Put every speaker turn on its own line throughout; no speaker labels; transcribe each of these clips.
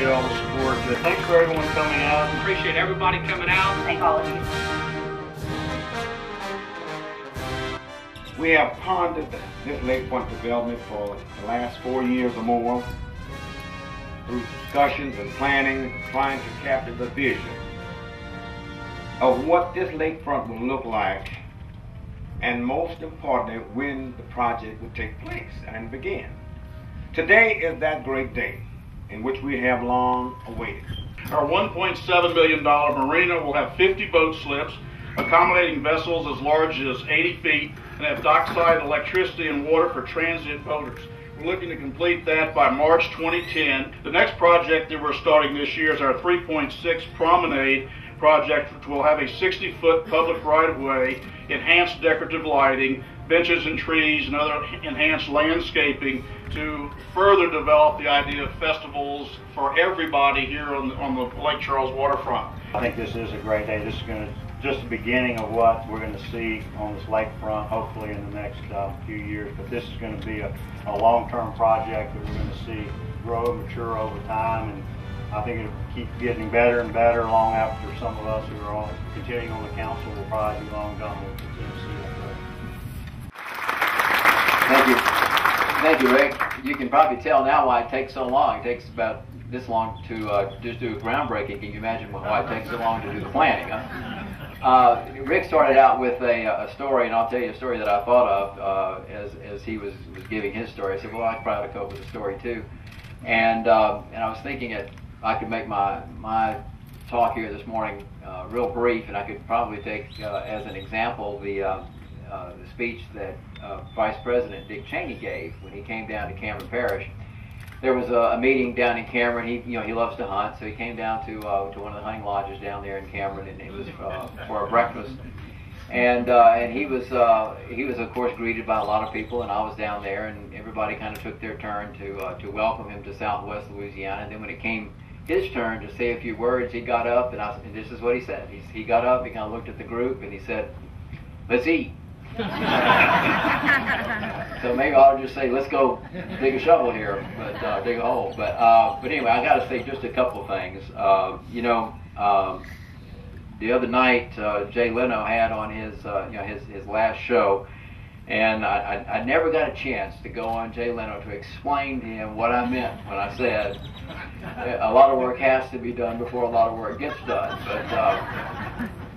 appreciate all the support. Thanks for everyone coming out.
Appreciate everybody coming out.
Thank all of you.
We have pondered this lakefront development for the last 4 years or more through discussions and planning, trying to capture the vision of what this lakefront will look like, and most importantly, when the project would take place and begin. Today is that great day in which we have long awaited.
Our $1.7 million marina will have 50 boat slips, accommodating vessels as large as 80 feet, and have dockside electricity and water for transient boaters. We're looking to complete that by March 2010. The next project that we're starting this year is our 3.6 Promenade project, which will have a 60-foot public right-of-way, enhanced decorative lighting, benches and trees, and other enhanced landscaping to further develop the idea of festivals for everybody here on the Lake Charles waterfront.
I think this is a great day. This is just the beginning of what we're going to see on this lakefront, hopefully in the next few years. But this is going to be a long-term project that we're going to see grow and mature over time, and I think it'll keep getting better and better long after some of us who are continuing on the council will probably be long gone. We'll continue to see that growth.
Thank you, Rick. You can probably tell now why it takes so long. It takes about this long to just do a groundbreaking. Can you imagine why it takes so long to do the planning? Huh? Rick started out with a story, and I'll tell you a story that I thought of as he was giving his story. I said, well, I probably ought to come up with a story too. And I was thinking that I could make my talk here this morning real brief, and I could probably take as an example the speech that Vice President Dick Cheney gave when he came down to Cameron Parish. There was a meeting down in Cameron. He loves to hunt, so he came down to one of the hunting lodges down there in Cameron, and it was for a breakfast. And he was of course greeted by a lot of people, and I was down there, and everybody kind of took their turn to welcome him to Southwest Louisiana. And then when it came his turn to say a few words, he got up, and this is what he said. He got up, he kind of looked at the group, and he said, "Let's eat." So maybe I'll just say, let's go dig a shovel here, but dig a hole. But anyway, I got to say just a couple of things. The other night, Jay Leno had on his last show, and I never got a chance to go on Jay Leno to explain to him what I meant when I said a lot of work has to be done before a lot of work gets done.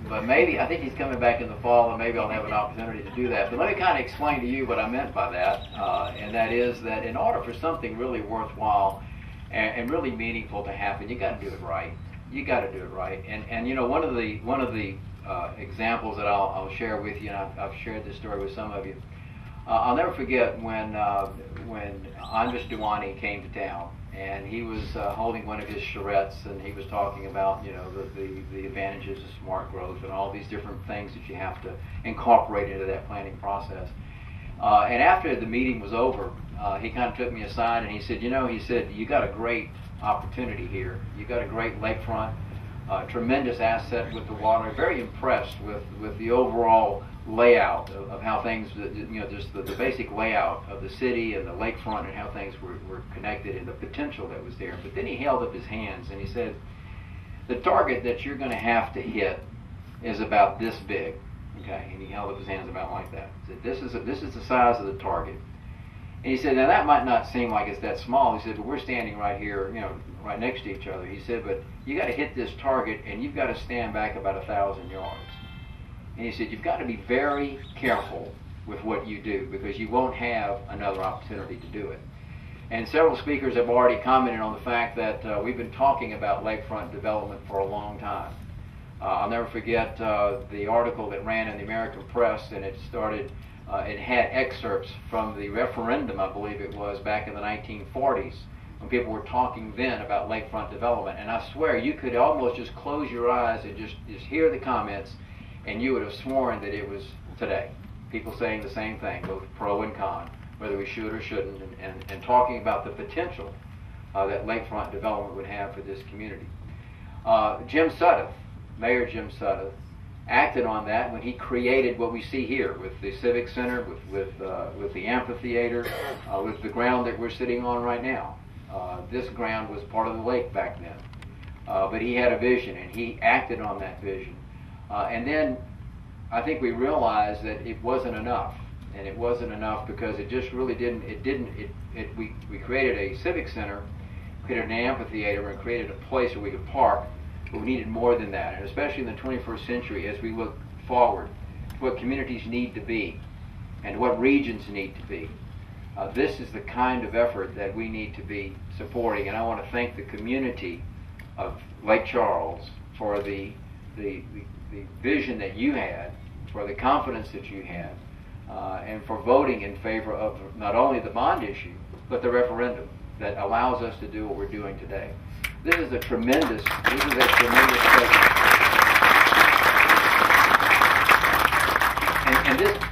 But maybe, I think he's coming back in the fall, and maybe I'll have an opportunity to do that. But let me kind of explain to you what I meant by that, and that is that in order for something really worthwhile and really meaningful to happen, you got to do it right. You got to do it right. And one of the examples that I'll share with you, and I've shared this story with some of you. I'll never forget when Andres Duani came to town, and he was holding one of his charrettes, and he was talking about the advantages of smart growth and all these different things that you have to incorporate into that planning process. And after the meeting was over, he kind of took me aside and he said, you got a great opportunity here. You got a great lakefront, tremendous asset with the water. Very impressed with the overall layout of how things, just the basic layout of the city and the lakefront and how things were connected and the potential that was there. But then he held up his hands and he said, the target that you're going to have to hit is about this big. Okay, and he held up his hands about like that. He said, this is the size of the target. And he said, now that might not seem like it's that small. He said, but we're standing right here, right next to each other. He said, but you got to hit this target and you've got to stand back about 1,000 yards. And he said, you've got to be very careful with what you do because you won't have another opportunity to do it. And several speakers have already commented on the fact that we've been talking about lakefront development for a long time. I'll never forget the article that ran in the American Press, and it had excerpts from the referendum, I believe it was, back in the 1940s, when people were talking then about lakefront development. And I swear, you could almost just close your eyes and just hear the comments, and you would have sworn that it was today. People saying the same thing, both pro and con, whether we should or shouldn't, and talking about the potential that lakefront development would have for this community. Jim Sudduth, Mayor Jim Sudduth, acted on that when he created what we see here with the Civic Center, with the amphitheater, with the ground that we're sitting on right now. This ground was part of the lake back then. But he had a vision, and he acted on that vision. And then I think we realized that it wasn't enough. And it wasn't enough because it just really didn't, we created a civic center, created an amphitheater, and created a place where we could park, but we needed more than that. And especially in the 21st century, as we look forward to what communities need to be and what regions need to be, this is the kind of effort that we need to be supporting. And I want to thank the community of Lake Charles for the vision that you had, for the confidence that you had, and for voting in favor of not only the bond issue, but the referendum that allows us to do what we're doing today. This is a tremendous statement.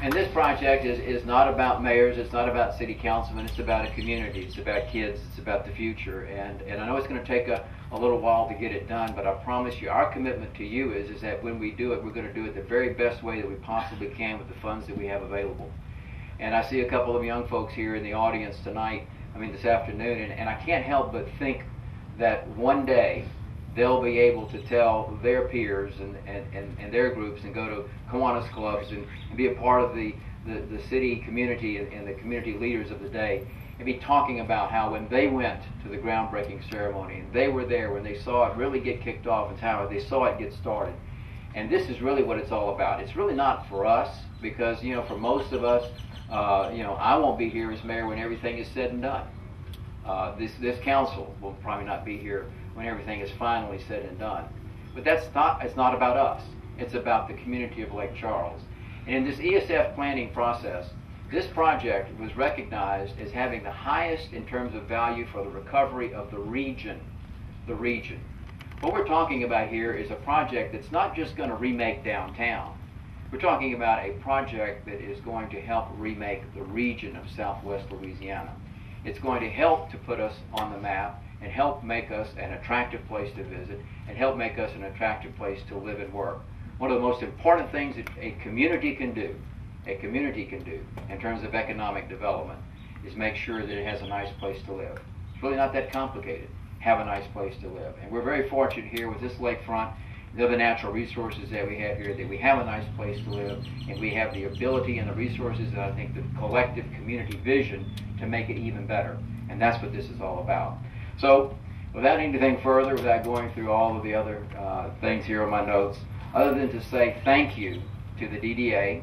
And this project is not about mayors, it's not about city councilmen, it's about a community, it's about kids, it's about the future. And I know it's going to take a little while to get it done, but I promise you, our commitment to you is that when we do it, we're going to do it the very best way that we possibly can with the funds that we have available. And I see a couple of young folks here in the audience tonight, this afternoon, and I can't help but think that one day they'll be able to tell their peers and their groups and go to Kiwanis clubs and be a part of the city community and the community leaders of the day and be talking about how when they went to the groundbreaking ceremony and they were there when they saw it really get kicked off and how they saw it get started. And this is really what it's all about. It's really not for us because, for most of us, I won't be here as mayor when everything is said and done. This council will probably not be here when everything is finally said and done. But it's not about us. It's about the community of Lake Charles. And in this ESF planning process, this project was recognized as having the highest in terms of value for the recovery of the region. The region. What we're talking about here is a project that's not just going to remake downtown. We're talking about a project that is going to help remake the region of Southwest Louisiana. It's going to help to put us on the map and help make us an attractive place to visit and help make us an attractive place to live and work. One of the most important things that a community can do in terms of economic development is make sure that it has a nice place to live. It's really not that complicated. Have a nice place to live. And we're very fortunate here with this lakefront, the other natural resources that we have here, that we have a nice place to live, and we have the ability and the resources and I think the collective community vision to make it even better. And that's what this is all about. So, without anything further, without going through all of the other things here on my notes, other than to say thank you to the DDA,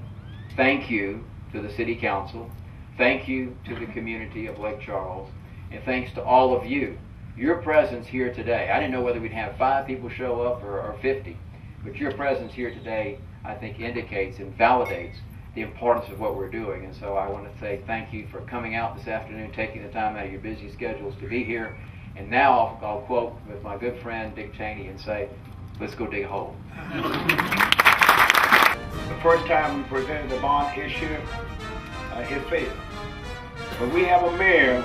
thank you to the City Council, thank you to the community of Lake Charles, and thanks to all of you. Your presence here today, I didn't know whether we'd have 5 people show up or 50, but your presence here today, I think, indicates and validates the importance of what we're doing. And so I want to say thank you for coming out this afternoon, taking the time out of your busy schedules to be here. And now I'll quote with my good friend Dick Cheney and say, let's go dig a hole.
The first time we presented the bond issue, it failed. But we have a mayor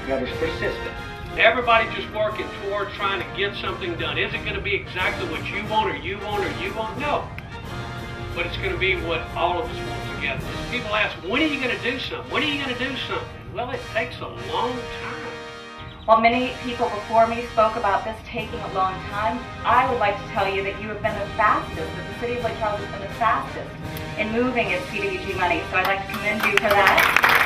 that is persistent.
Everybody just working toward trying to get something done. Is it going to be exactly what you want or you want or you want? No. But it's going to be what all of us want together. People ask, when are you going to do something? When are you going to do something? Well, it takes a long time.
While many people before me spoke about this taking a long time, I would like to tell you that you have been the fastest, that the City of Lake Charles has been the fastest in moving its CDBG money. So I'd like to commend you for that.